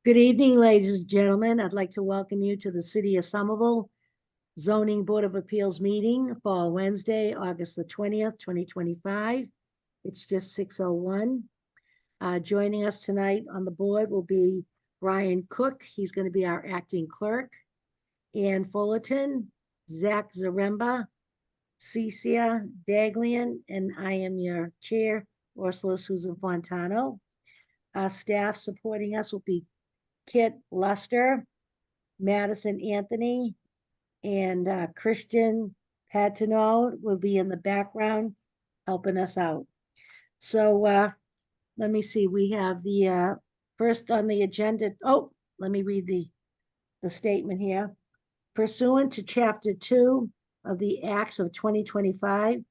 Good evening, ladies and gentlemen. I'd like to welcome you to the City of Somerville Zoning Board of Appeals meeting for Wednesday, August the 20th, 2025. It's just 6:01. Joining us tonight on the board will be Brian Cook. He's going to be our acting clerk. Ann Fullerton, Zach Zaremba, Cecia Daglian, and I am your chair, Ursula Susan Fontano. Our staff supporting us will be Kit Luster, Madison Anthony, and Christian Patino will be in the background helping us out. So let me see. We have the first on the agenda. Oh, let me read the statement here. Pursuant to Chapter 2 of the Acts of 2025,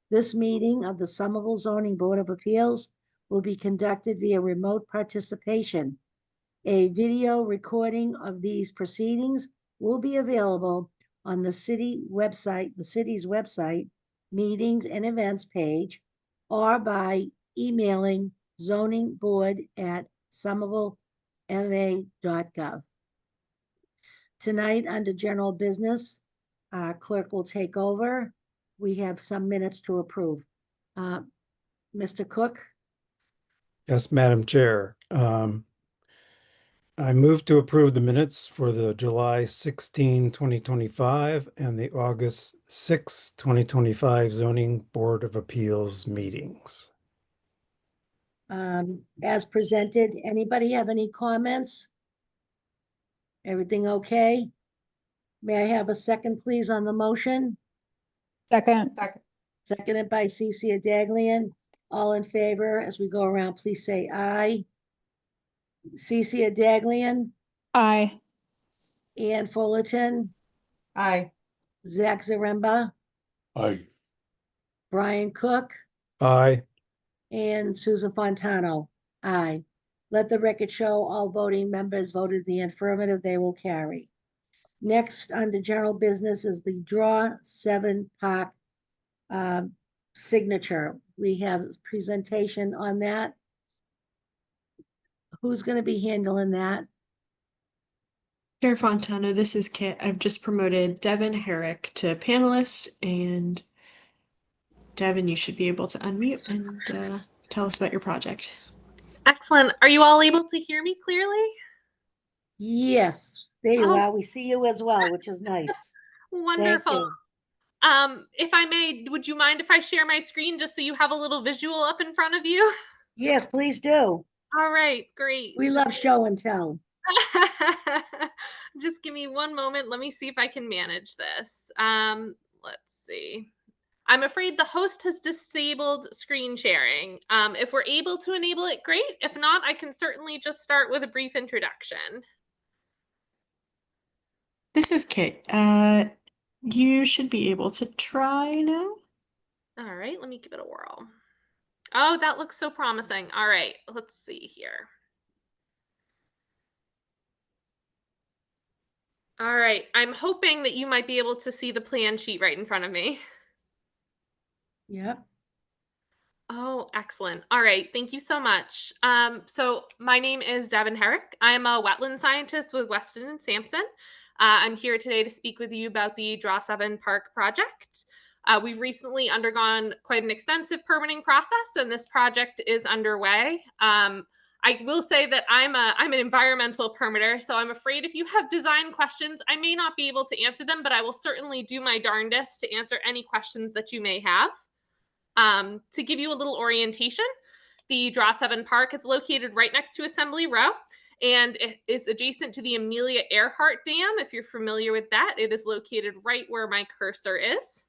this meeting of the Somerville Zoning Board of Appeals will be conducted via remote participation. A video recording of these proceedings will be available on the city's website, meetings and events page, or by emailing zoningboard@somervillema.gov. Tonight, under general business, clerk will take over. We have some minutes to approve. Mr. Cook? Yes, Madam Chair. I move to approve the minutes for the July 16, 2025 and the August 6, 2025 Zoning Board of Appeals meetings. As presented, anybody have any comments? Everything okay? May I have a second, please, on the motion? Second. Seconded by Cecia Daglian. All in favor, as we go around, please say aye. Cecia Daglian, Aye. Ann Fullerton, Aye. Zach Zaremba, Aye. Brian Cook, Aye. and Susan Fontano. Aye. Let the record show all voting members voted the affirmative. They will carry. Next, under general business, is the Draw 7 Park signature. We have a presentation on that. Who's going to be handling that? Chair Fontano, this is Kit. I've just promoted Devin Herrick to panelist, and Devin, you should be able to unmute and tell us about your project. Excellent. Are you all able to hear me clearly? Yes, there you Oh. are. We see you as well, which is nice. Wonderful. If I may, would you mind if I share my screen just so you have a little visual up in front of you? Yes, please do. All right, great. We love show and tell. Just give me one moment. Let me see if I can manage this. Let's see. I'm afraid the host has disabled screen sharing. If we're able to enable it, great. If not, I can certainly just start with a brief introduction. This is Kit. You should be able to try now. All right, let me give it a whirl. Oh, that looks so promising. All right, let's see here. All right, I'm hoping that you might be able to see the plan sheet right in front of me. Yep. Oh, excellent. All right, thank you so much. So my name is Devin Herrick. I'm a wetland scientist with Weston and Sampson. I'm here today to speak with you about the Draw 7 Park project. We've recently undergone quite an extensive permitting process, and this project is underway. I will say that I'm an environmental permitter, so I'm afraid if you have design questions, I may not be able to answer them, but I will certainly do my darndest to answer any questions that you may have. To give you a little orientation, the Draw 7 Park is located right next to Assembly Row, and it is adjacent to the Amelia Earhart Dam. If you're familiar with that, it is located right where my cursor is.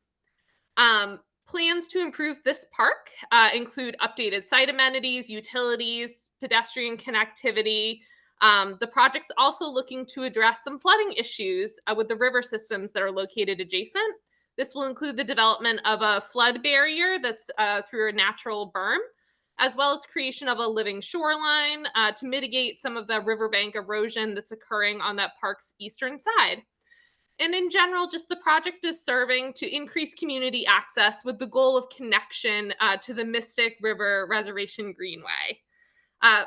Plans to improve this park include updated site amenities, utilities, pedestrian connectivity. The project's also looking to address some flooding issues with the river systems that are located adjacent. This will include the development of a flood barrier that's through a natural berm, as well as creation of a living shoreline to mitigate some of the riverbank erosion that's occurring on that park's eastern side. And in general, just the project is serving to increase community access with the goal of connection to the Mystic River Reservation Greenway.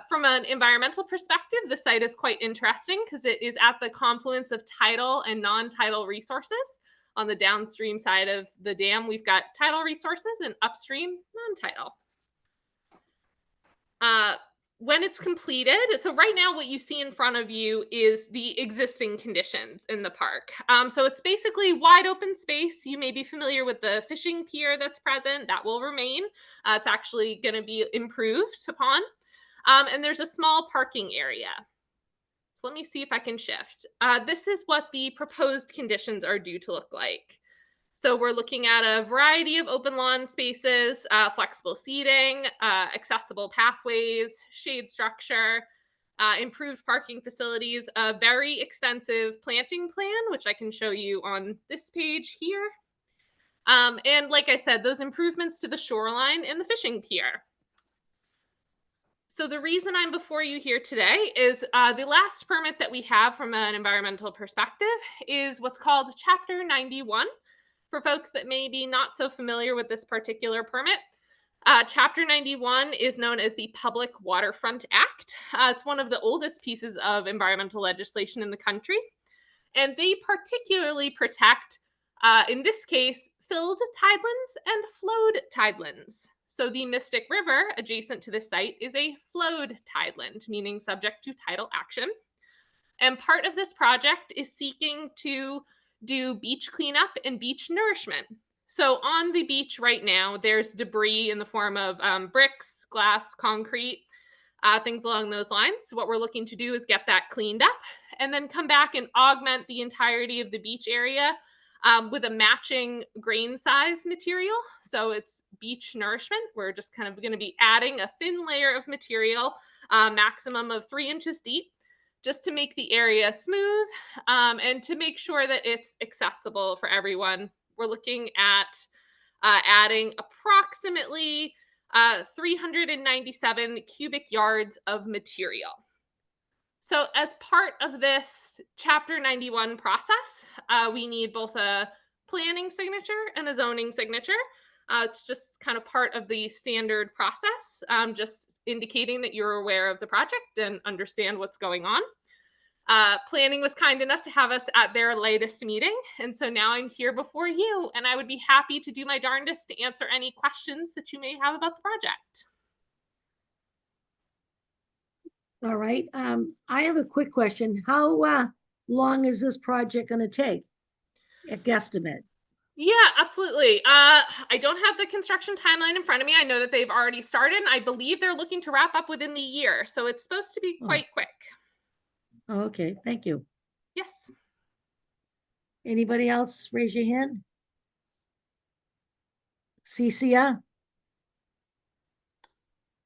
From an environmental perspective, the site is quite interesting because it is at the confluence of tidal and non-tidal resources. On the downstream side of the dam, we've got tidal resources, and upstream, non-tidal. When it's completed, so right now what you see in front of you is the existing conditions in the park. So it's basically wide open space. You may be familiar with the fishing pier that's present. That will remain. It's actually going to be improved upon. And there's a small parking area. So let me see if I can shift. This is what the proposed conditions are due to look like. So we're looking at a variety of open lawn spaces, flexible seating, accessible pathways, shade structure, improved parking facilities, a very extensive planting plan, which I can show you on this page here. And like I said, those improvements to the shoreline and the fishing pier. So the reason I'm before you here today is the last permit that we have from an environmental perspective is what's called Chapter 91. For folks that may be not so familiar with this particular permit, Chapter 91 is known as the Public Waterfront Act. It's one of the oldest pieces of environmental legislation in the country, and they particularly protect, in this case, filled tidelands and flowed tidelands. So the Mystic River, adjacent to this site, is a flowed tideland, meaning subject to tidal action. And part of this project is seeking to do beach cleanup and beach nourishment. So on the beach right now, there's debris in the form of bricks, glass, concrete, things along those lines. So what we're looking to do is get that cleaned up and then come back and augment the entirety of the beach area with a matching grain size material. So it's beach nourishment. We're just kind of going to be adding a thin layer of material, maximum of 3 inches deep, just to make the area smooth and to make sure that it's accessible for everyone. We're looking at adding approximately 397 cubic yards of material. So as part of this Chapter 91 process, we need both a planning signature and a zoning signature. It's just kind of part of the standard process, just indicating that you're aware of the project and understand what's going on. Planning was kind enough to have us at their latest meeting, and so now I'm here before you, and I would be happy to do my darndest to answer any questions that you may have about the project. All right. I have a quick question. How long is this project going to take? A guesstimate. Yeah, absolutely. I don't have the construction timeline in front of me. I know that they've already started, and I believe they're looking to wrap up within the year, so it's supposed to be quite quick. Oh, okay, thank you. Yes. Anybody else raise your hand? Cecilia?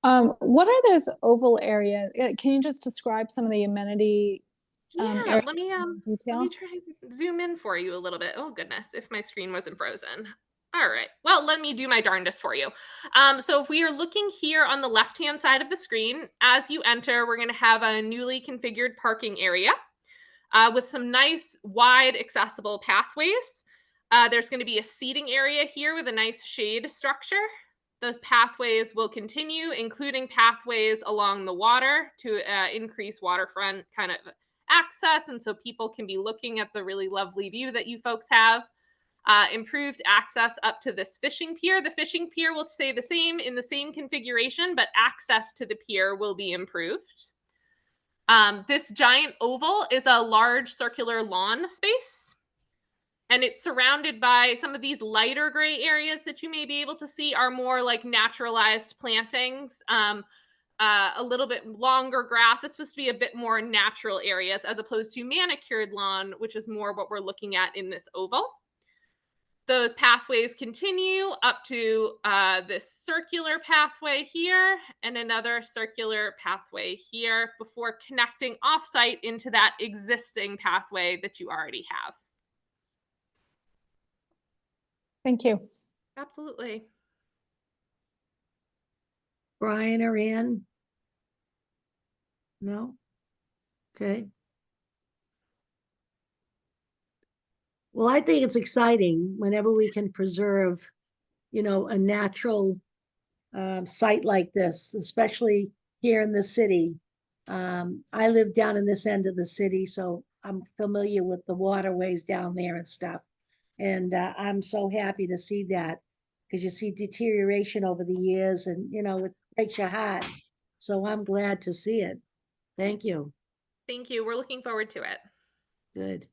What are those oval areas? Can you just describe some of the amenity Yeah, areas let me in detail? try and zoom in for you a little bit. Oh goodness, if my screen wasn't frozen. All right. Well, let me do my darndest for you. So if we are looking here on the left-hand side of the screen, as you enter, we're going to have a newly configured parking area with some nice wide accessible pathways. There's going to be a seating area here with a nice shade structure. Those pathways will continue, including pathways along the water to increase waterfront kind of access. And so people can be looking at the really lovely view that you folks have. Improved access up to this fishing pier. The fishing pier will stay the same in the same configuration, but access to the pier will be improved. This giant oval is a large circular lawn space, and it's surrounded by some of these lighter gray areas that you may be able to see are more like naturalized plantings, a little bit longer grass. It's supposed to be a bit more natural areas as opposed to manicured lawn, which is more what we're looking at in this oval. Those pathways continue up to this circular pathway here and another circular pathway here before connecting offsite into that existing pathway that you already have. Thank you. Absolutely. Brian or Ann? No? Okay. Well, I think it's exciting whenever we can preserve, you know, a natural site like this, especially here in the city. I live down in this end of the city, so I'm familiar with the waterways down there and stuff. And I'm so happy to see that because you see deterioration over the years and, you know, it breaks your heart. So I'm glad to see it. Thank you. Thank you. We're looking forward to it. Good.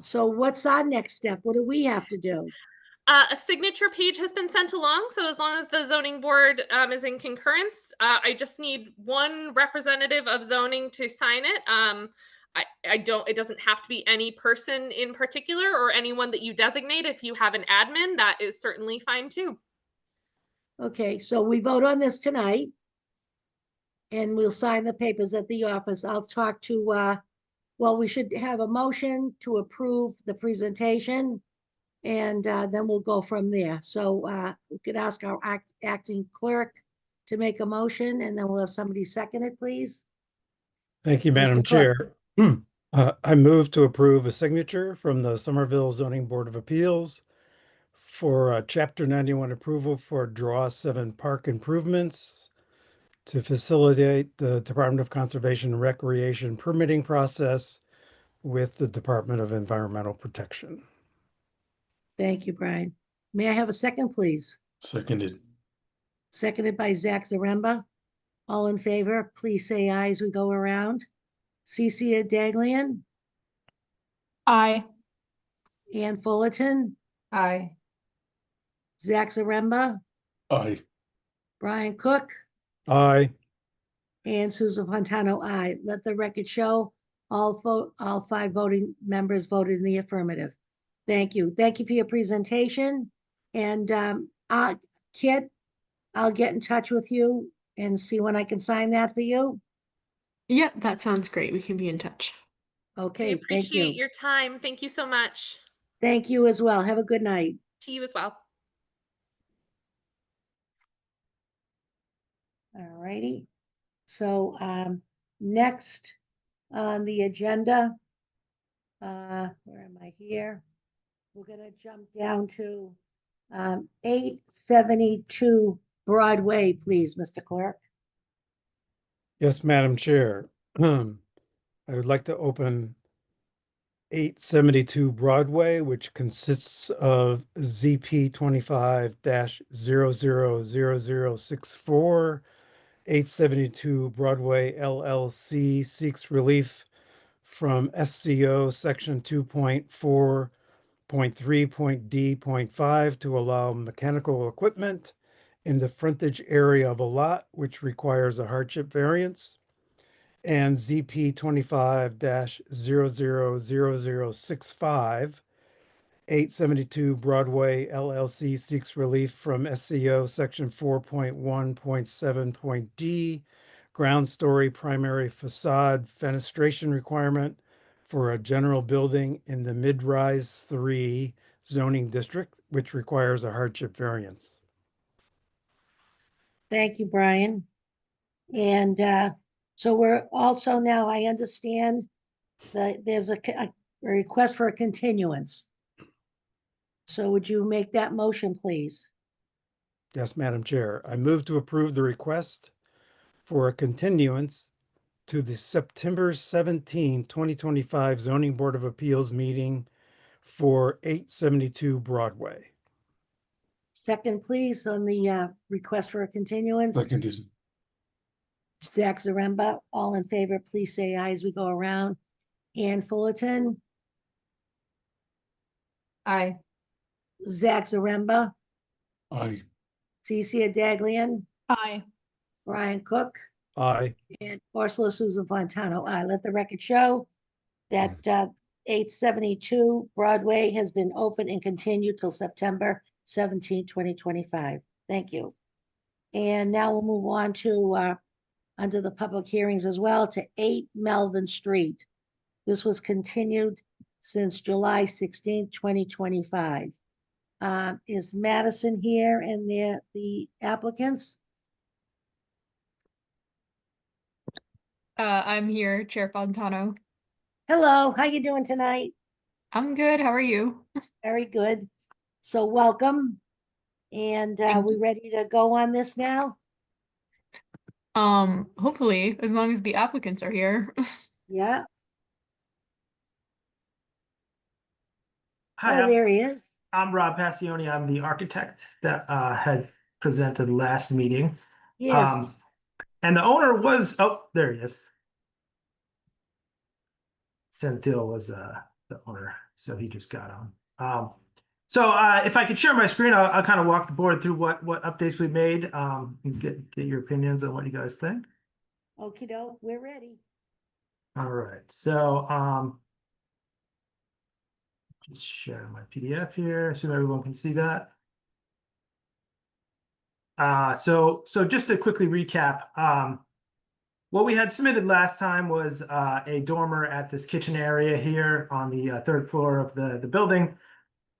So what's our next step? What do we have to do? A signature page has been sent along, so as long as the zoning board is in concurrence, I just need one representative of zoning to sign it. I don't, it doesn't have to be any person in particular or anyone that you designate. If you have an admin, that is certainly fine too. Okay, so we vote on this tonight. And we'll sign the papers at the office. I'll talk to, well, we should have a motion to approve the presentation. And then we'll go from there. So we could ask our acting clerk to make a motion and then we'll have somebody second it, please. Thank you, Madam Mr. Clerk. Chair. I move to approve a signature from the Somerville Zoning Board of Appeals for Chapter 91 approval for Draw 7 Park improvements to facilitate the Department of Conservation and Recreation permitting process with the Department of Environmental Protection. Thank you, Brian. May I have a second, please? Seconded. Seconded by Zach Zaremba. All in favor, please say aye as we go around. Cece Daglian, Aye. Ann Fullerton, Aye. Zach Zaremba, Aye. Brian Cook, Aye. and Susan Fontano, aye. Let the record show all five voting members voted in the affirmative. Thank you. Thank you for your presentation. And Kit, I'll get in touch with you and see when I can sign that for you. Yep, that sounds great. We can be in touch. We Okay, thank appreciate you. your time. Thank you so much. Thank you as well. Have a good night. To you as well. All righty. So next on the agenda, where am I here? We're gonna jump down to 872 Broadway, please, Mr. Clerk. Yes, Madam Chair. I would like to open 872 Broadway, which consists of ZP 25-000064. 872 Broadway LLC seeks relief from SCO Section 2.4.3.D.5 to allow mechanical equipment in the frontage area of a lot, which requires a hardship variance. And ZP 25-000065, 872 Broadway LLC seeks relief from SCO Section 4.1.7.D, ground story primary facade fenestration requirement for a general building in the mid-rise 3 zoning district, which requires a hardship variance. Thank you, Brian. And so we're also now, I understand that there's a request for a continuance. So would you make that motion, please? Yes, Madam Chair. I move to approve the request for a continuance to the September 17, 2025 Zoning Board of Appeals meeting for 872 Broadway. Second, please, on the request for a continuance. Seconded. Zach Zaremba, all in favor, please say aye as we go around. Ann Fullerton, Aye. Zach Zaremba, Aye. Cece Daglian, Aye. Brian Cook, Aye. and Ursula Susan Fontano. Aye. Let the record show that 872 Broadway has been open and continued till September 17, 2025. Thank you. And now we'll move on to under the public hearings as well to 8 Melvin Street. This was continued since July 16, 2025. Is Madison here and the applicants? I'm here, Chair Fontano. Hello, how you doing tonight? I'm good. How are you? Very good. So welcome. And Thank we ready to go on this now? Hopefully, as long as the applicants are here. Yeah, Hi, oh, there he is. I'm Rob Passioni. I'm the architect that had presented last meeting. Yes, And the owner was, oh, there he is. Senthil was the owner, so he just got on. So if I could share my screen, I'll kind of walk the board through what updates we made, and get your opinions on what you guys think. okey doke, we're ready. All right, so just share my PDF here, so everyone can see that. So just to quickly recap, what we had submitted last time was a dormer at this kitchen area here on the third floor of the building.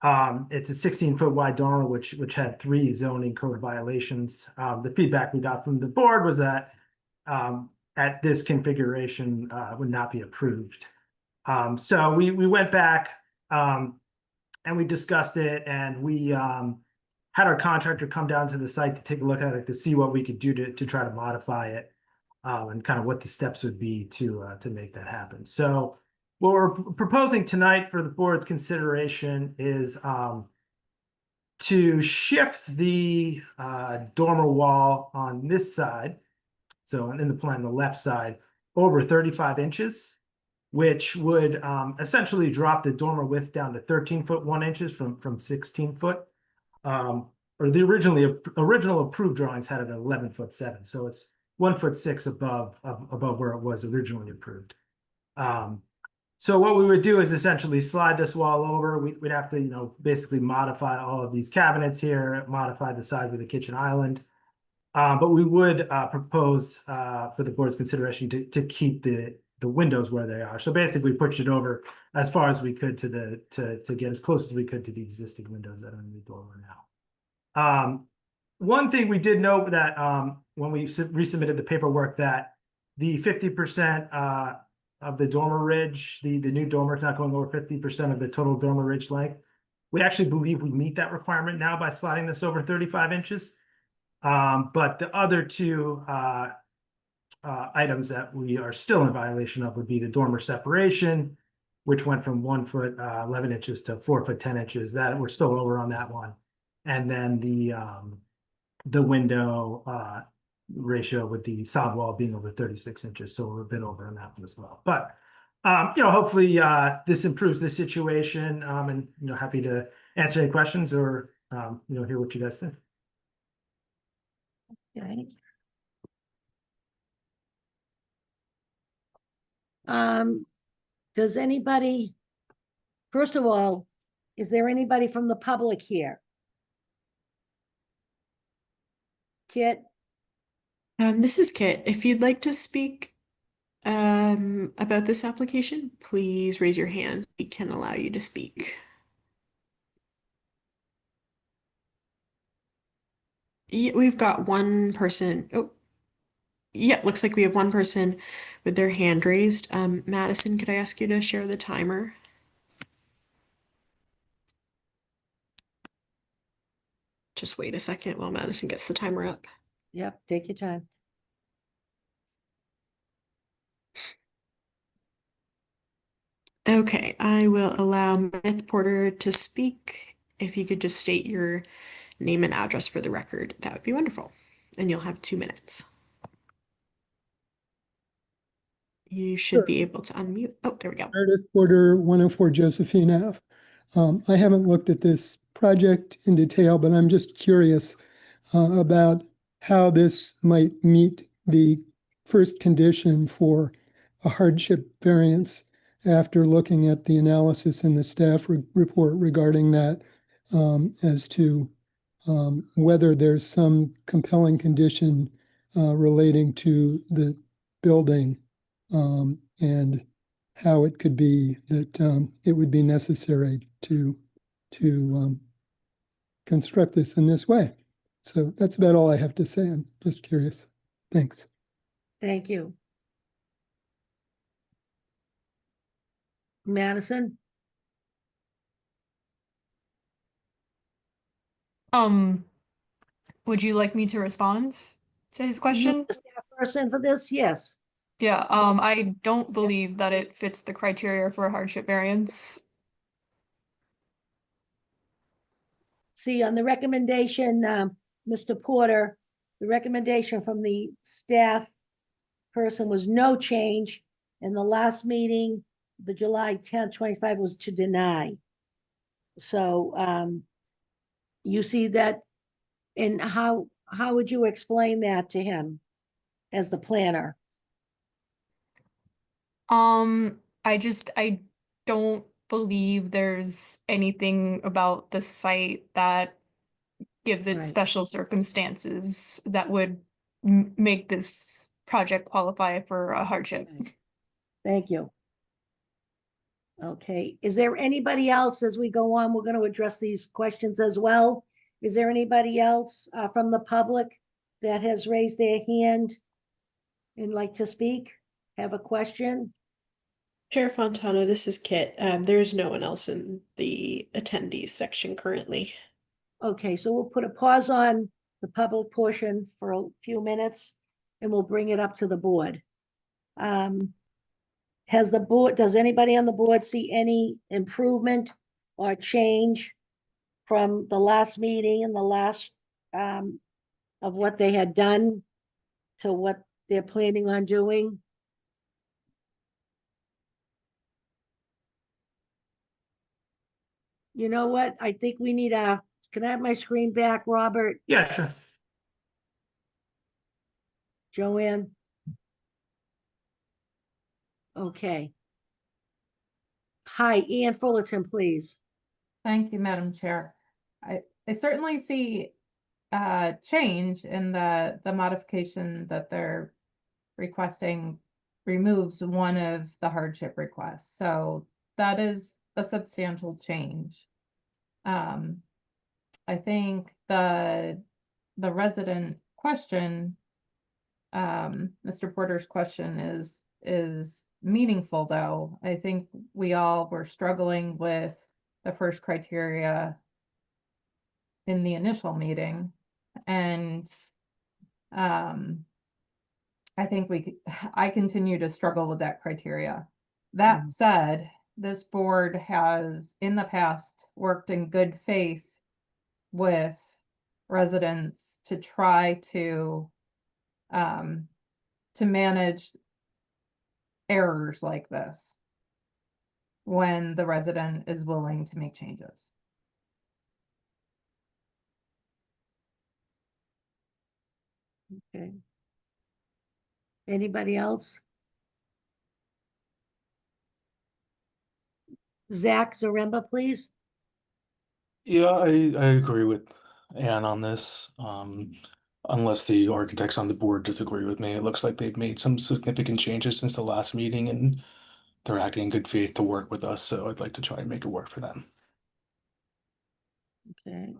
It's a 16-foot wide dormer, which had 3 zoning code violations. The feedback we got from the board was that at this configuration would not be approved. So we went back and we discussed it, and we had our contractor come down to the site to take a look at it to see what we could do to try to modify it, and kind of what the steps would be to make that happen. So what we're proposing tonight for the board's consideration is to shift the dormer wall on this side, so in the plan, the left side, over 35 inches, which would essentially drop the dormer width down to 13 foot 1 inches from 16 foot. Or the original approved drawings had it at 11 foot 7, so it's 1 foot 6 above where it was originally approved. So what we would do is essentially slide this wall over. We'd have to, basically modify all of these cabinets here, modify the size of the kitchen island. But we would propose for the board's consideration to keep the windows where they are. So basically push it over as far as we could to get as close as we could to the existing windows that are in the dormer now. One thing we did note that when we resubmitted the paperwork, that the 50% of the dormer ridge, the new dormer is not going over 50% of the total dormer ridge length. We actually believe we meet that requirement now by sliding this over 35 inches. But the other 2 items that we are still in violation of would be the dormer separation, which went from 1 foot 11 inches to 4 foot 10 inches. That we're still over on that one. And then the window ratio with the sod wall being over 36 inches. So we're a bit over on that one as well. But hopefully this improves the situation, and happy to answer any questions or hear what you guys think. Okay. Does anybody, first of all, is there anybody from the public here? Kit, This is Kit. If you'd like to speak about this application, please raise your hand. We can allow you to speak. Yeah, we've got one person. Oh, yeah, looks like we have one person with their hand raised. Madison, could I ask you to share the timer? Just wait a second while Madison gets the timer up. yep, take your time. Okay, I will allow Meredith Porter to speak. If you could just state your name and address for the record, that would be wonderful. And you'll have 2 minutes. You should Sure. be able to unmute. Oh, there we go. Meredith Porter, 104 Josephine Ave. I haven't looked at this project in detail, but I'm just curious about how this might meet the first condition for a hardship variance after looking at the analysis in the staff report regarding that, as to whether there's some compelling condition relating to the building, and how it could be that it would be necessary to construct this in this way. So that's about all I have to say. I'm just curious. Thanks. Thank you. Madison, Would you like me to respond? Say his You question? the staff person for this? Yes. Yeah, I don't believe that it fits the criteria for a hardship variance. See, on the recommendation, Mr. Porter, the recommendation from the staff person was no change. In the last meeting, the July 10th, 25 was to deny. So, you see that, and how would you explain that to him as the planner? I don't believe there's anything about the site that gives it Right. special circumstances that would make this project qualify for a hardship. Okay. Thank you. Okay, is there anybody else as we go on? We're going to address these questions as well. Is there anybody else from the public that has raised their hand and like to speak? Have a question? Chair Fontano, this is Kit. There's no one else in the attendees section currently. Okay, so we'll put a pause on the public portion for a few minutes and we'll bring it up to the board. Does anybody on the board see any improvement or change from the last meeting and the last of what they had done to what they're planning on doing? You know what? I think we need can I have my screen back, Robert, Yeah, sure. Joanne? Okay. Hi, Ian Fullerton, please. Thank you, Madam Chair. I certainly see change in the modification that they're requesting removes one of the hardship requests. So that is a substantial change. I think the resident question, Mr. Porter's question is meaningful though. I think we all were struggling with the first criteria in the initial meeting. And I think I continue to struggle with that criteria. That said, this board has in the past worked in good faith with residents to try to manage errors like this when the resident is willing to make changes. Okay. Anybody else? Zach Zaremba, please. Yeah, I agree with Anne on this. Unless the architects on the board disagree with me, it looks like they've made some significant changes since the last meeting and they're acting in good faith to work with us, so I'd like to try and make it work for them. Okay.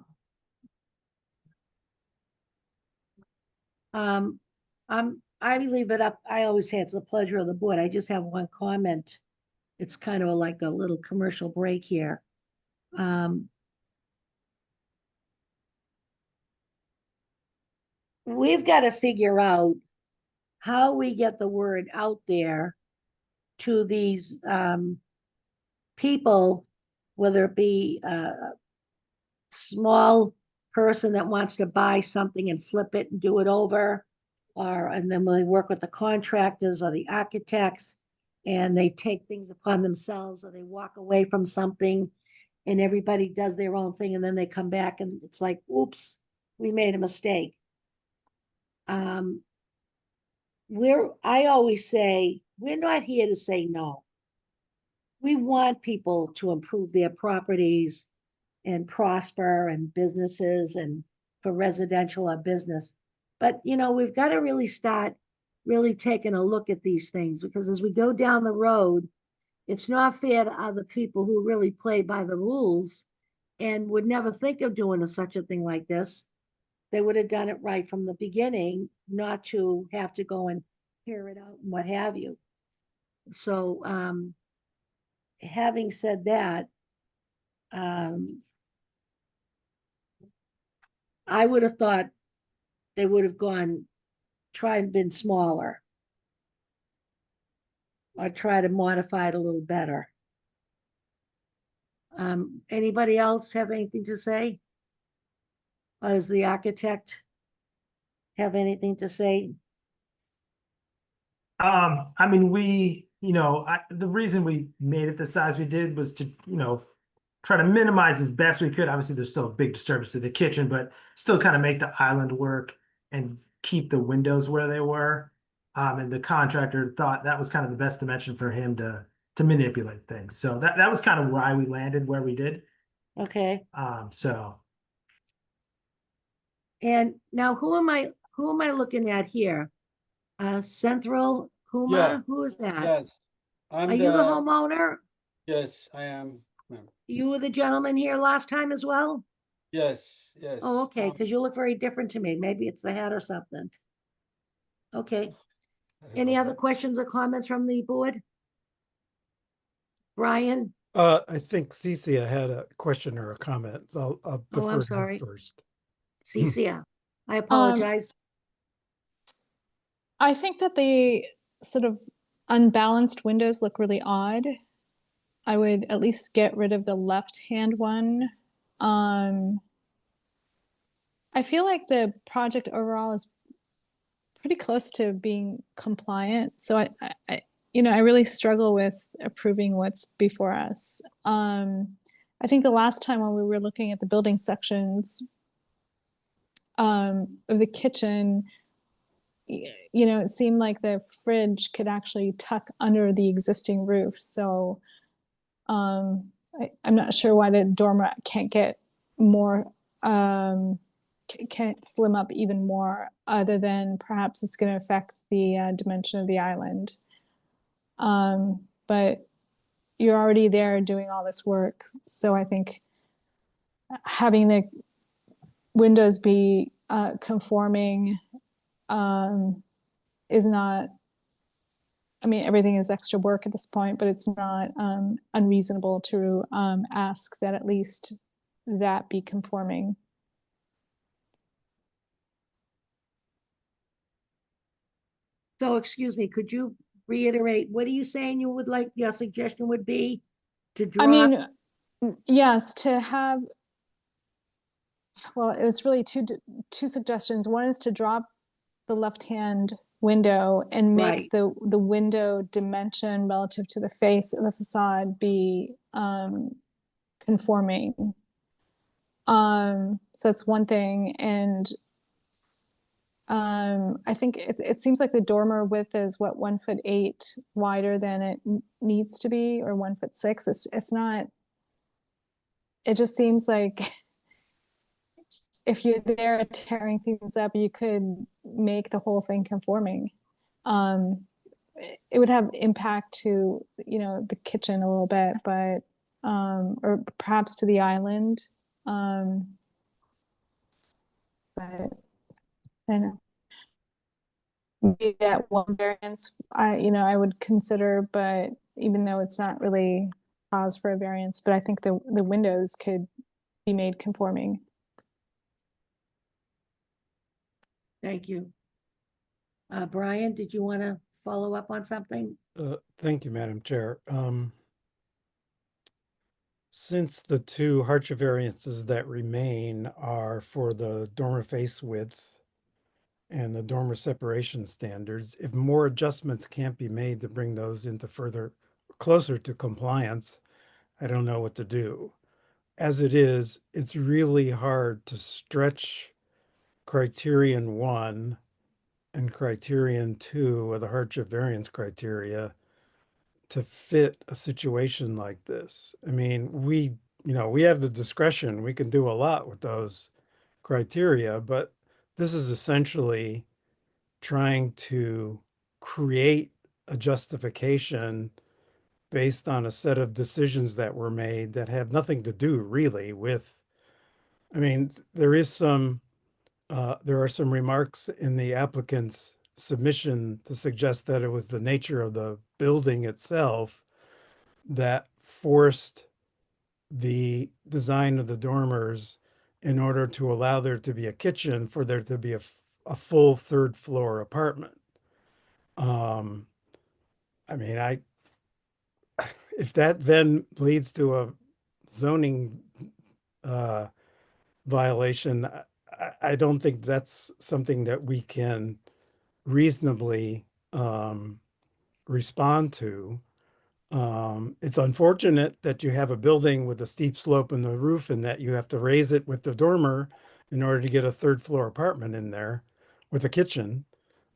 I leave it up. I always say it's a pleasure of the board. I just have one comment. It's kind of like a little commercial break here. We've got to figure out how we get the word out there to these people, whether it be a small person that wants to buy something and flip it and do it over, and then we work with the contractors or the architects and they take things upon themselves or they walk away from something and everybody does their own thing and then they come back and it's like, oops, we made a mistake. I always say, we're not here to say no. We want people to improve their properties and prosper and businesses and for residential or business. But, we've got to really start really taking a look at these things because as we go down the road, it's not fair to other people who really play by the rules and would never think of doing such a thing like this. They would have done it right from the beginning, not to have to go and tear it out and what have you. So, having said that, I would have thought they would have gone try and been smaller. Or try to modify it a little better. Anybody else have anything to say? Or does the architect have anything to say? I mean, the reason we made it the size we did was to, try to minimize as best we could. Obviously, there's still a big disturbance to the kitchen, but still kind of make the island work and keep the windows where they were. And the contractor thought that was kind of the best dimension for him to manipulate things. So that was kind of why we landed where we did. Okay, So and now who am I looking at here? Central Kuma, Yeah. who is that? Yes, I'm Are you the homeowner? yes, I am, ma'am. You were the gentleman here last time as well? Yes, yes. Oh, okay, because you look very different to me. Maybe it's the hat or something. Okay, sorry any about other that. questions or comments from the board? Brian? I think Cecia had a question or a comment, so I'll Oh, I'm defer to her sorry. first. Cecia, I apologize. I think that the sort of unbalanced windows look really odd. I would at least get rid of the left-hand one. I feel like the project overall is pretty close to being compliant. So I really struggle with approving what's before us. I think the last time when we were looking at the building sections of the kitchen, it seemed like the fridge could actually tuck under the existing roof. So I'm not sure why the dormer can't get more, can't slim up even more, other than perhaps it's going to affect the dimension of the island. But you're already there doing all this work. So I think having the windows be conforming is not, I mean, everything is extra work at this point, but it's not unreasonable to ask that at least that be conforming. So, excuse me, could you reiterate, what are you saying you would like, your suggestion would be to drop? I mean, yes, to have, well, it was really two suggestions. One is to drop the left-hand window and make Right. the window dimension relative to the face of the facade be conforming. So that's one thing. And I think it seems like the dormer width is what, 1'8" wider than it needs to be, or 1'6". It's not, it just seems like if you're there tearing things up, you could make the whole thing conforming. It would have impact to, the kitchen a little bit, but, or perhaps to the island. But I don't know. Maybe that one variance, I would consider, but even though it's not really cause for a variance, but I think the windows could be made conforming. Thank you. Brian, did you want to follow up on something? Thank you, Madam Chair. Since the two hardship variances that remain are for the dormer face width and the dormer separation standards, if more adjustments can't be made to bring those into closer to compliance, I don't know what to do. As it is, it's really hard to stretch criterion 1 and criterion 2 of the hardship variance criteria to fit a situation like this. I mean, we have the discretion, we can do a lot with those criteria, but this is essentially trying to create a justification based on a set of decisions that were made that have nothing to do really with, I mean, there are some remarks in the applicant's submission to suggest that it was the nature of the building itself that forced the design of the dormers in order to allow there to be a kitchen, for there to be a full third floor apartment. I mean, if that then leads to a zoning violation, I don't think that's something that we can reasonably respond to. It's unfortunate that you have a building with a steep slope in the roof and that you have to raise it with the dormer in order to get a third floor apartment in there with a kitchen.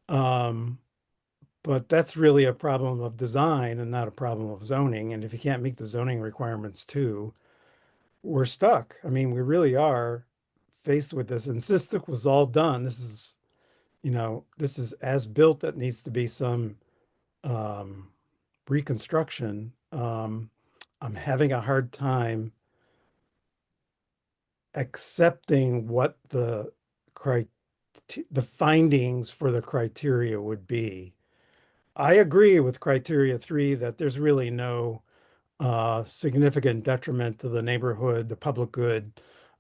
But that's really a problem of design and not a problem of zoning. And if you can't meet the zoning requirements too, we're stuck. I mean, we really are faced with this. And since this was all done, this is, this is as built that needs to be some reconstruction. I'm having a hard time accepting what the findings for the criteria would be. I agree with criteria 3 that there's really no significant detriment to the neighborhood, the public good,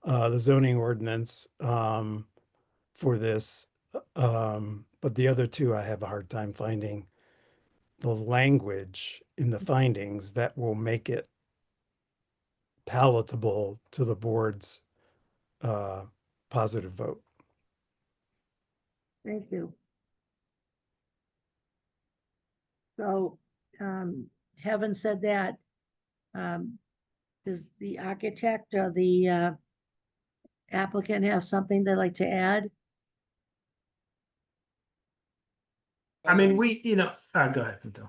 the zoning ordinance for this. But the other two, I have a hard time finding the language in the findings that will make it palatable to the board's positive vote. Thank you. So, having said that, does the architect or the applicant have something they'd like to add? I mean, go ahead, Tinto.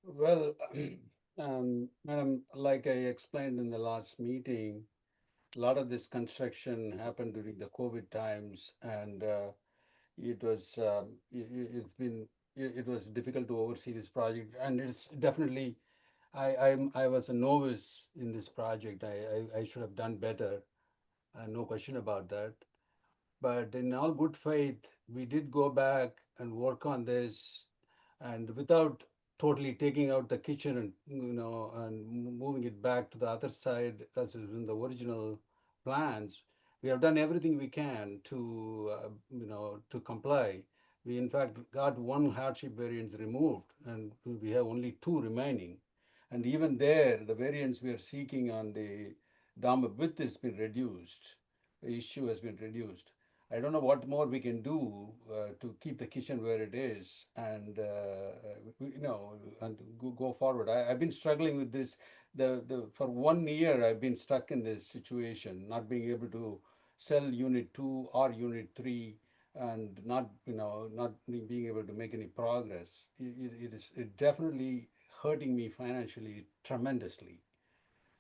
Well, Madam, like I explained in the last meeting, a lot of this construction happened during the COVID times, and it was it was difficult to oversee this project, and it's definitely I was a novice in this project. I should have done better, no question about that. But in all good faith, we did go back and work on this, and without totally taking out the kitchen and and moving it back to the other side as is in the original plans. We have done everything we can to to comply. We in fact got one hardship variance removed, and we have only two remaining. And even there, the variance we are seeking on the dormer width has been reduced. The issue has been reduced. I don't know what more we can do to keep the kitchen where it is, and and go forward. I've been struggling with this. For 1 year, I've been stuck in this situation, not being able to sell Unit 2 or Unit 3, and not being able to make any progress. It is definitely hurting me financially tremendously.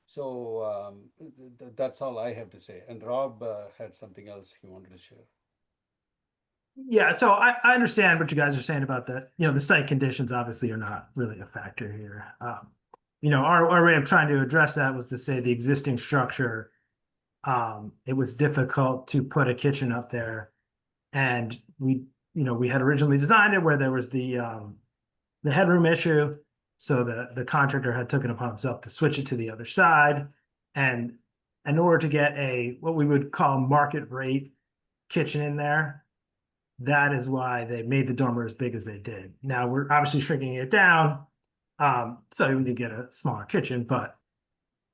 So that's all I have to say. And Rob had something else he wanted to share. Yeah, so I understand what you guys are saying about that. The site conditions obviously are not really a factor here. Our way of trying to address that was to say the existing structure, it was difficult to put a kitchen up there. And we had originally designed it where there was the headroom issue. So the contractor had taken upon himself to switch it to the other side. And in order to get what we would call market rate kitchen in there, that is why they made the dormer as big as they did. Now we're obviously shrinking it down, so we can get a smaller kitchen. But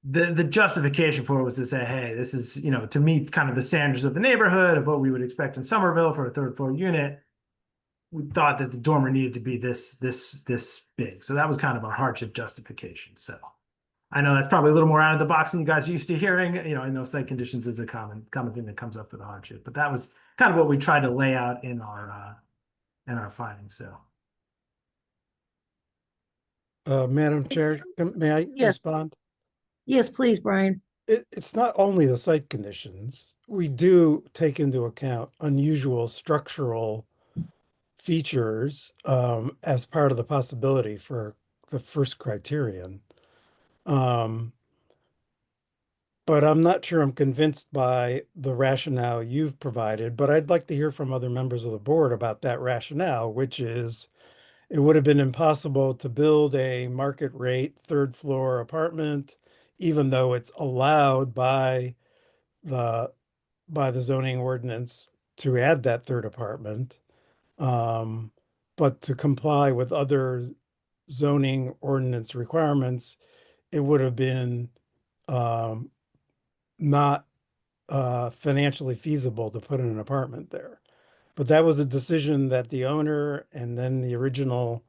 the justification for it was to say, hey, this is to meet kind of the standards of the neighborhood of what we would expect in Somerville for a third floor unit. We thought that the dormer needed to be this big, so that was kind of our hardship justification. So I know that's probably a little more out of the box than you guys are used to hearing. I know site conditions is a common thing that comes up with a hardship, but that was kind of what we tried to lay out in our findings. So, Madam Chair, may I Yes. respond? Yes, please, Brian. It's not only the site conditions. We do take into account unusual structural features as part of the possibility for the first criterion. But I'm not sure I'm convinced by the rationale you've provided, but I'd like to hear from other members of the board about that rationale, which is it would have been impossible to build a market rate third floor apartment, even though it's allowed by the zoning ordinance to add that third apartment. But to comply with other zoning ordinance requirements, it would have been not financially feasible to put an apartment there. But that was a decision that the owner and then the original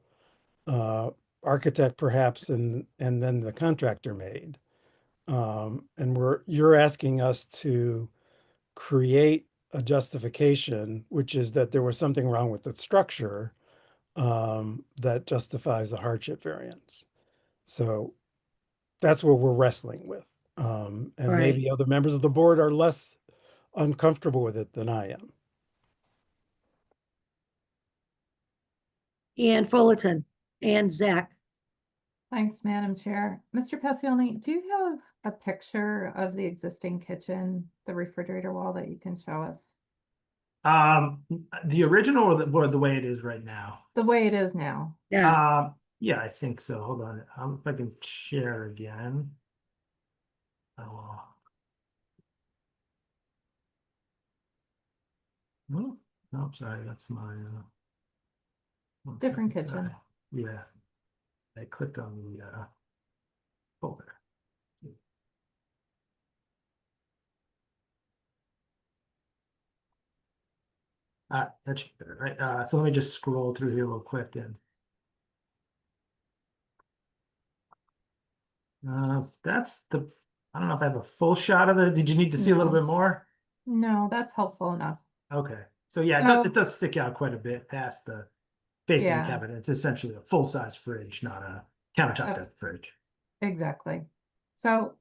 architect perhaps and then the contractor made. And you're asking us to create a justification, which is that there was something wrong with the structure that justifies the hardship variance. So that's what we're wrestling with. And Right. maybe other members of the board are less uncomfortable with it than I am. Ann Fullerton and Zach. Thanks, Madam Chair. Mr. Passione, do you have a picture of the existing kitchen, the refrigerator wall that you can show us? The original or the way it is right now? The way it is now. Yeah. Yeah, I think so. Hold on. If I can share again. Oh. No, no, sorry, that's my one Different second, kitchen. sorry. Yeah. I clicked on the folder. That should be better, right? So let me just scroll through here real quick and that's I don't know if I have a full shot of it. Did you need to see a little No. bit more? No, that's helpful enough. Okay. So yeah, So- it does stick out quite a bit past the face of the Yeah. cabinet. It's essentially a full-size fridge, not a countertop That's- depth fridge. Exactly. So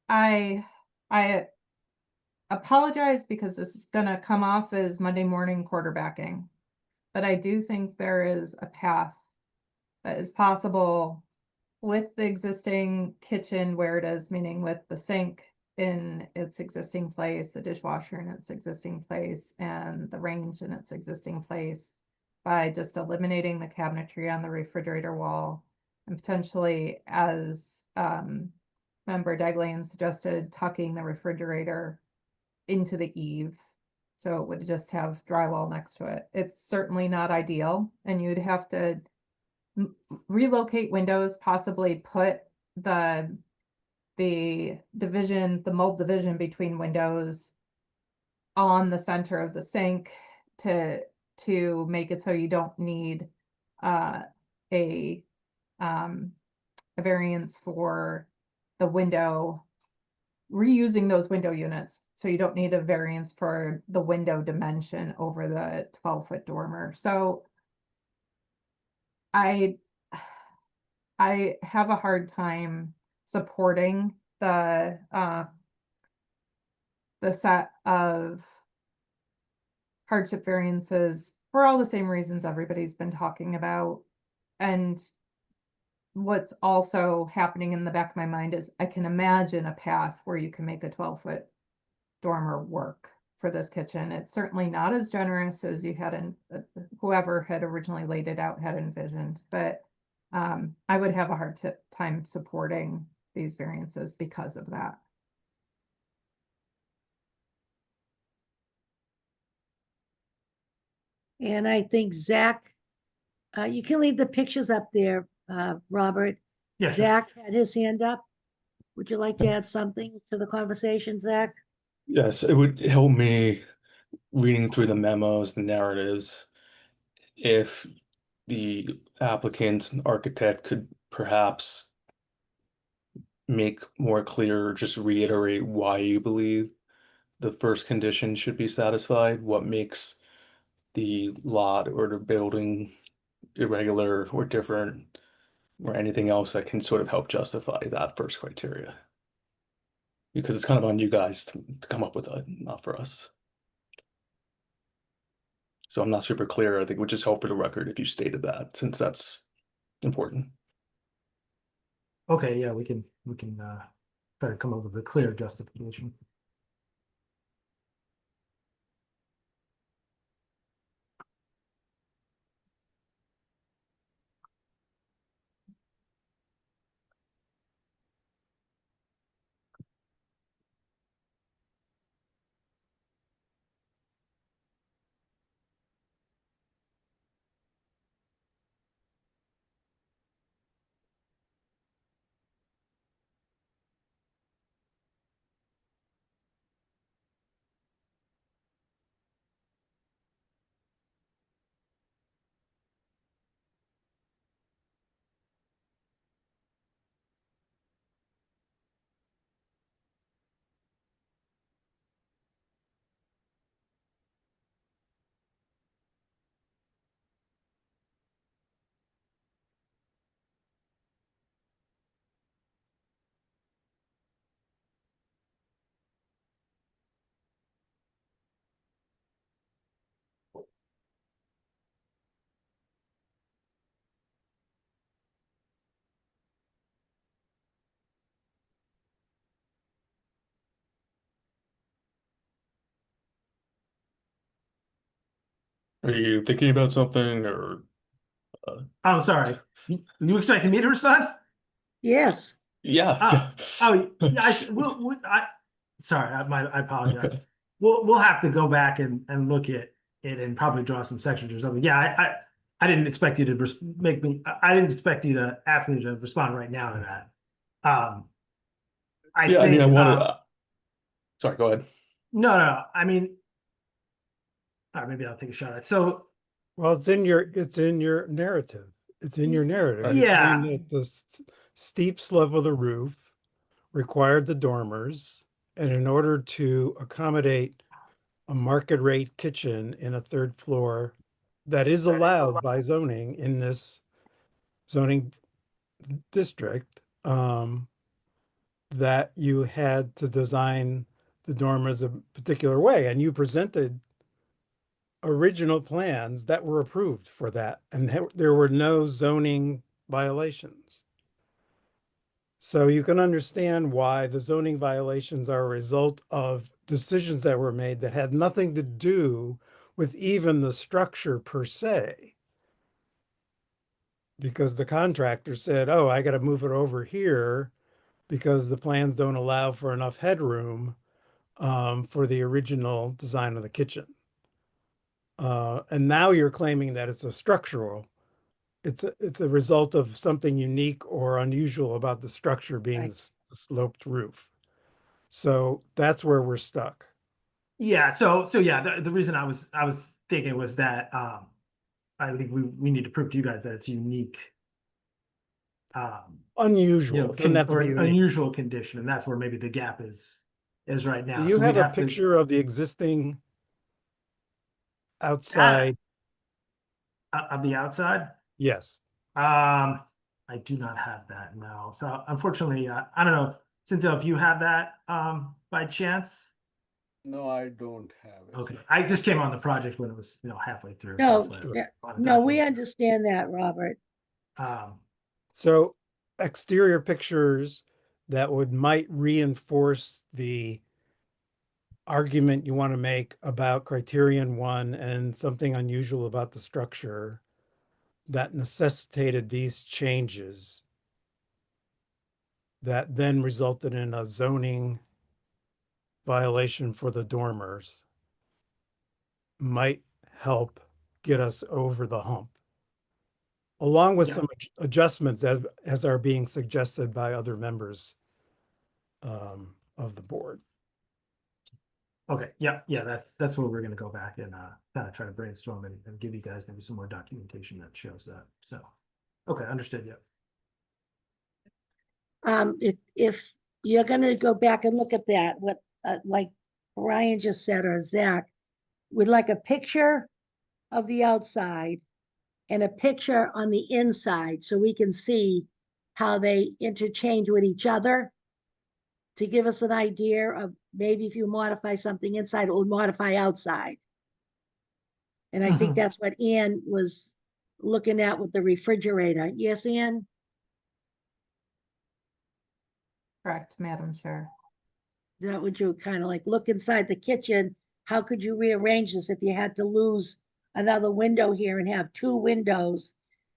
I apologize because this is gonna come off as Monday morning quarterbacking, but I do think there is a path that is possible with the existing kitchen where it is, meaning with the sink in its existing place, the dishwasher in its existing place, and the range in its existing place, by just eliminating the cabinetry on the refrigerator wall and potentially, as Member Deglian suggested, tucking the refrigerator into the eave. So it would just have drywall next to it. It's certainly not ideal, and you'd have to relocate windows, possibly put the division, the mold division between windows on the center of the sink to make it so you don't need a variance for the window, reusing those window units. So you don't need a variance for the window dimension over the 12-foot dormer. So I have a hard time supporting the set of hardship variances for all the same reasons everybody's been talking about. And what's also happening in the back of my mind is I can imagine a path where you can make a 12-foot dormer work for this kitchen. It's certainly not as generous as you had in whoever had originally laid it out had envisioned, but I would have a hard time supporting these variances because of that. And I think Zach, you can leave the pictures up there, Robert. Yeah, sure. Zach had his hand up. Would you like to add something to the conversation, Zach? Yes, it would help me reading through the memos, the narratives, if the applicant and architect could perhaps make more clear, or just reiterate why you believe the first condition should be satisfied, what makes the lot or the building irregular or different, or anything else that can sort of help justify that first criteria. Because it's kind of on you guys to come up with that, not for us. So I'm not super clear. I think it would just help for the record if you stated that, since that's important. Okay, yeah, we can try to come up with a clear justification. Are you thinking about something or? I'm sorry. You expecting me to respond? Yes. Yeah. Oh, yeah. Sorry, I apologize. We'll have to go back and look at it and probably draw some sections or something. Yeah, I didn't expect you to make me. I didn't expect you to ask me to respond right now to that. I Yeah, I mean, think. I wanted. Sorry, go ahead. No. I mean, maybe I'll take a shot at it. So Well, it's in your narrative. It's in your narrative. Right. You yeah, claim that the steep slope of the roof required the dormers, and in order to accommodate a market rate kitchen in a third floor that is allowed by zoning in this zoning district, that you had to design the dormers a particular way, and you presented original plans that were approved for that, and there were no zoning violations. So you can understand why the zoning violations are a result of decisions that were made that had nothing to do with even the structure per se. Because the contractor said, oh, I got to move it over here because the plans don't allow for enough headroom for the original design of the kitchen. And now you're claiming that it's a structural. It's a result of something unique or unusual about the structure being Right. the sloped roof. So that's where we're stuck. yeah. So yeah. The reason I was thinking was that I think we need to prove to you guys that it's unique. Unusual. It doesn't have to Or be an unique. unusual condition, and that's where maybe the gap is right now. Do you So have we'd a picture of the existing outside? of the outside. Yes. I do not have that, no. So unfortunately, I don't know, Cynthia, if you have that by chance. No, I don't have it. Okay, I just came on the project when it was halfway through. So No, that's why I yeah, wanted to no, talk we about it. understand that, Robert. So exterior pictures that might reinforce the argument you want to make about criterion 1 and something unusual about the structure that necessitated these changes that then resulted in a zoning violation for the dormers might help get us over the hump, along with Yeah. some adjustments as are being suggested by other members of the board. Okay, yeah, that's where we're gonna go back and kind of try to brainstorm and give you guys maybe some more documentation that shows that. So, okay, understood. Yeah. If you're gonna go back and look at that, what like Ryan just said or Zach, we'd like a picture of the outside and a picture on the inside so we can see how they interchange with each other to give us an idea of maybe if you modify something inside, it will modify outside. And I think that's what Ann was looking at with the refrigerator. Yes, Ann? Correct, Madam Chair. That would you kind of like look inside the kitchen? How could you rearrange this if you had to lose another window here and have two windows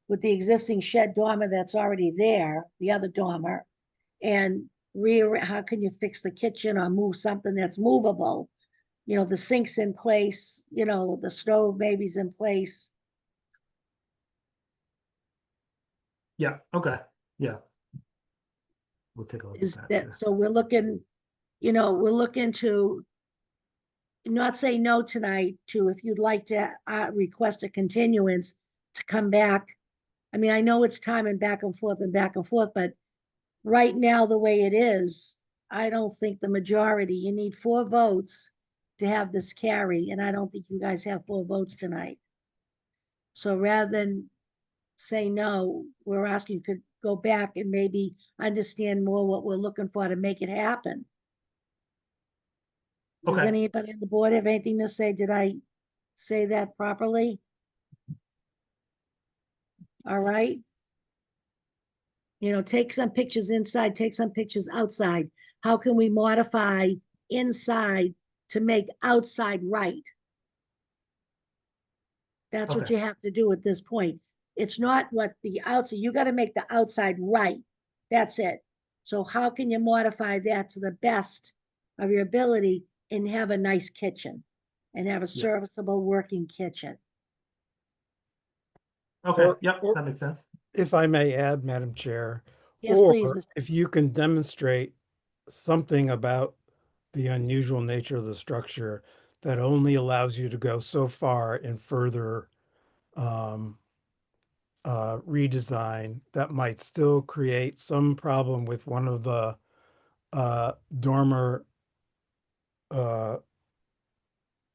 with the existing shed dormer that's already there, the other dormer, and how can you fix the kitchen or move something that's movable? The sink's in place, the stove maybe's in place. Yeah. Okay. Yeah. We'll take a look Is at that too. so? We're looking to not say no tonight to if you'd like to request a continuance to come back. I mean, I know it's time and back and forth, but right now, the way it is, I don't think the majority, you need 4 votes to have this carry, and I don't think you guys have 4 votes tonight. So rather than say no, we're asking you to go back and maybe understand more what we're looking for to make it happen. Does Okay. anybody on the board have anything to say? Did I say that properly? All right. Take some pictures inside, take some pictures outside. How can we modify inside to make outside right? That's what Okay. you have to do at this point. It's not what the outside, you gotta make the outside right. That's it. So how can you modify that to the best of your ability and have a nice kitchen? And have a Yeah. serviceable working kitchen? Okay, Or- yep, or- that makes sense. If I may add, Madam Chair, Yes, please, or Mr. if you can demonstrate something about the unusual nature of the structure that only allows you to go so far in further redesign that might still create some problem with one of the dormer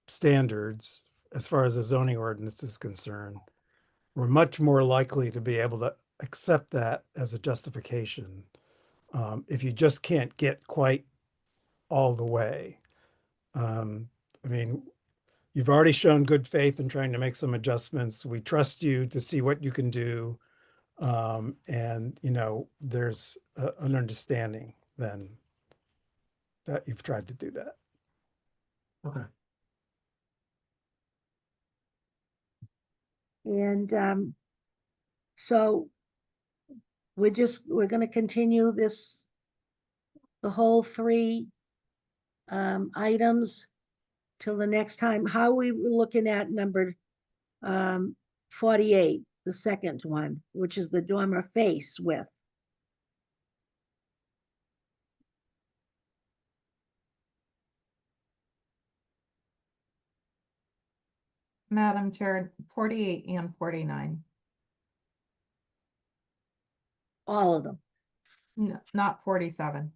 standards as far as the zoning ordinance is concerned, we're much more likely to be able to accept that as a justification. If you just can't get quite all the way. I mean, you've already shown good faith in trying to make some adjustments. We trust you to see what you can do. And, you know, there's an understanding then that you've tried to do that. Okay. And so we're gonna continue this, the whole three items till the next time. How are we looking at number 48, the second one, which is the dormer face width? Madam Chair, 48 and 49. All of them. No, not 47.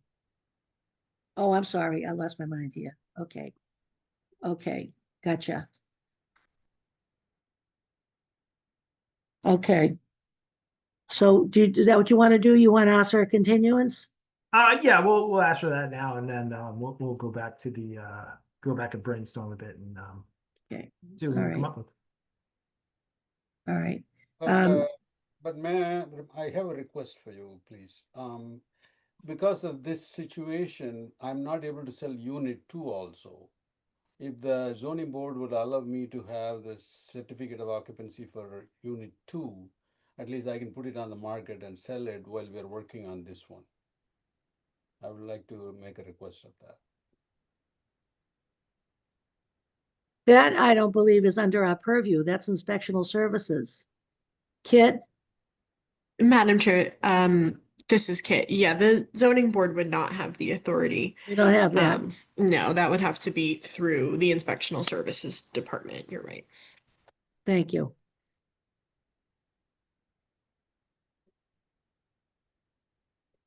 Oh, I'm sorry, I lost my mind here. Okay. Okay, gotcha. Okay. So is that what you want to do? You want to ask for a continuance? Yeah, we'll ask for that now, and then we'll go back to the go back and brainstorm a bit and Okay, see what we all can come right, up with. all right. But, but may I have a request for you, please? Because of this situation, I'm not able to sell unit 2 also. If the zoning board would allow me to have the certificate of occupancy for unit 2, at least I can put it on the market and sell it while we're working on this one. I would like to make a request of that. That I don't believe is under our purview. That's inspectional services. Kit, Madam Chair, this is Kit. Yeah, the zoning board would not have the authority. we don't have that. No, that would have to be through the inspectional services department. You're right. Thank you.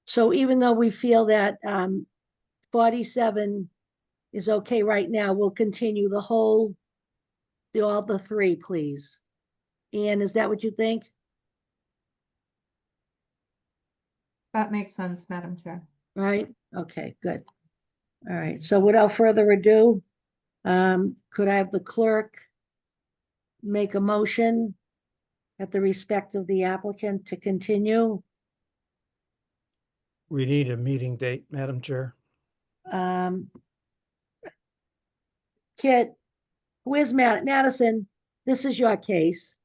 So even though we feel that 47 is okay right now, we'll continue the whole, all the three, please. Ann, is that what you think? That makes sense, Madam Chair. Right? Okay, good. All right, so without further ado, could I have the clerk make a motion at the respect of the applicant to continue? We need a meeting date, Madam Chair. Kit, where's Madison? This is your case.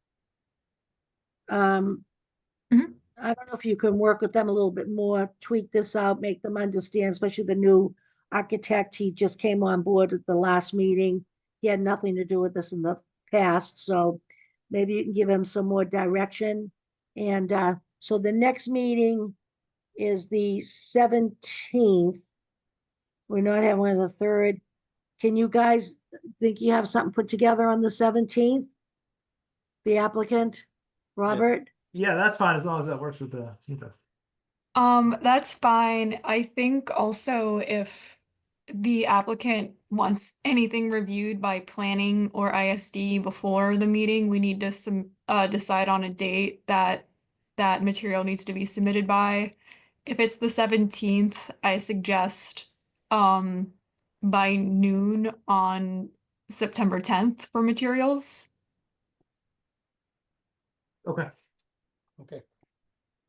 I don't know if you can work with them a little bit more, tweak this out, make them understand, especially the new architect. He just came on board at the last meeting. He had nothing to do with this in the past, so maybe you can give him some more direction. And so the next meeting is the 17th. We're not having one of the 3rd. Can you guys think you have something put together on the 17th? The applicant, Robert? Yeah, that's fine as long as that works with the CETA. That's fine. I think also if the applicant wants anything reviewed by planning or ISD before the meeting, we need to decide on a date that that material needs to be submitted by. If it's the 17th, I suggest by noon on September 10th for materials. Okay. Okay.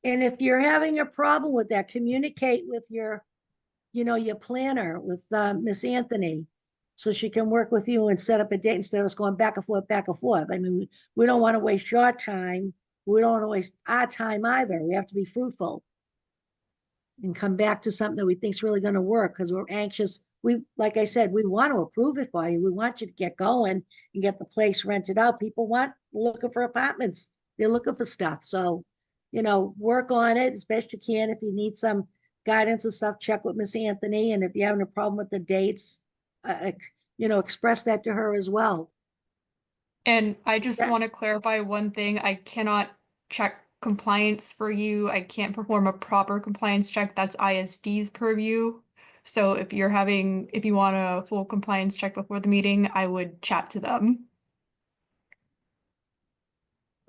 And if you're having a problem with that, communicate with your, your planner, with Miss Anthony. so she can work with you and set up a date instead of us going back and forth, back and forth. I mean, we don't want to waste your time. We don't want to waste our time either. We have to be fruitful and come back to something that we think is really going to work because we're anxious. Like I said, we want to approve it for you. We want you to get going and get the place rented out. People looking for apartments. They're looking for stuff. So, work on it as best you can. If you need some guidance and stuff, check with Miss Anthony. And if you're having a problem with the dates, express that to her as well. And I just Yeah. want to clarify one thing. I cannot check compliance for you. I can't perform a proper compliance check. That's ISD's purview. So if you want a full compliance check before the meeting, I would chat to them.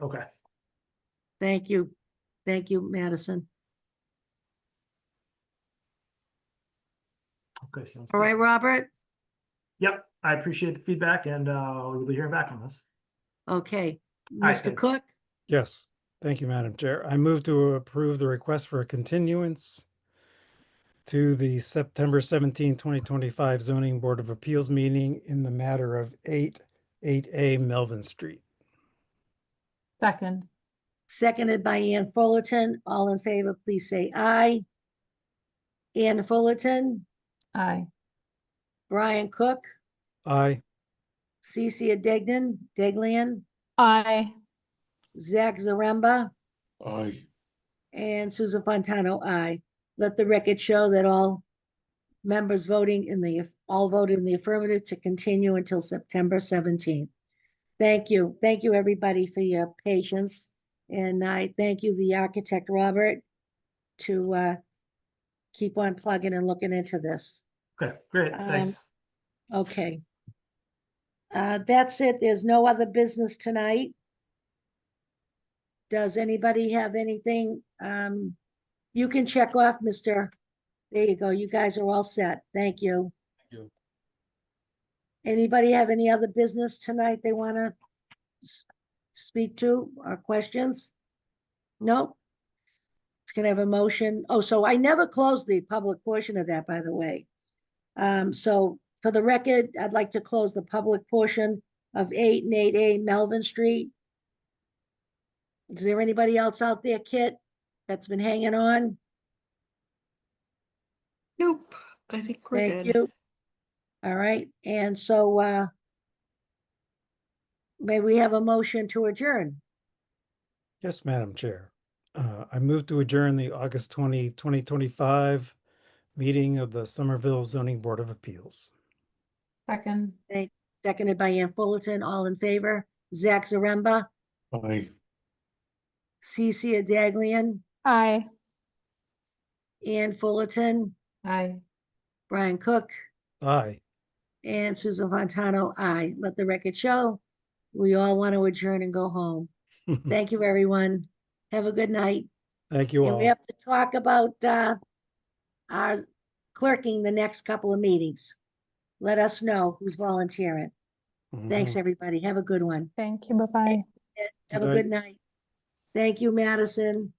Okay. Thank you. Thank you, Madison. Okay. Sounds All good. right, Robert? Yep. I appreciate the feedback and we'll be hearing back on this. Okay. right, Mr. thanks. Cook? Yes, thank you, Madam Chair. I move to approve the request for a continuance to the September 17, 2025 Zoning Board of Appeals meeting in the matter of 8A Melvin Street. Second. Seconded by Ann Fullerton. All in favor, please say aye. Ann Fullerton, Aye. Brian Cook, Aye. Cece Deglian, Aye. Zach Zaremba, Aye. and Susan Fontano, aye. Let the record show that all members voted in the affirmative to continue until September 17th. Thank you. Thank you, everybody, for your patience. And I thank you, the architect, Robert, to keep on plugging and looking into this. Okay, great. Thanks. Okay. That's it. There's no other business tonight. Does anybody have anything? You can check off, Mr. There you go. You guys are all set. Thank you. Thank you. Anybody have any other business tonight they want to speak to or questions? Nope. Can I have a motion? Oh, so I never closed the public portion of that, by the way. So for the record, I'd like to close the public portion of 8 and 8A Melvin Street. Is there anybody else out there, Kit, that's been hanging on? Nope. I think we're Thank good. you. All right, and so may we have a motion to adjourn? Yes, Madam Chair. I move to adjourn the August 20, 2025 meeting of the Somerville Zoning Board of Appeals. Second. Seconded by Ann Fullerton. All in favor? Zach Zaremba, Aye. Cece Daglian, Aye. Ann Fullerton, Aye. Brian Cook, Aye. and Susan Fontano, aye. Let the record show. We all want to adjourn and go home. Thank you, everyone. Have a good night. Thank you And we all. have to talk about our clerking the next couple of meetings. Let us know who's volunteering. Thanks, Mhm. everybody. Have a good one. Thank you. Bye-bye. Have Good a night. good night. Thank you, Madison.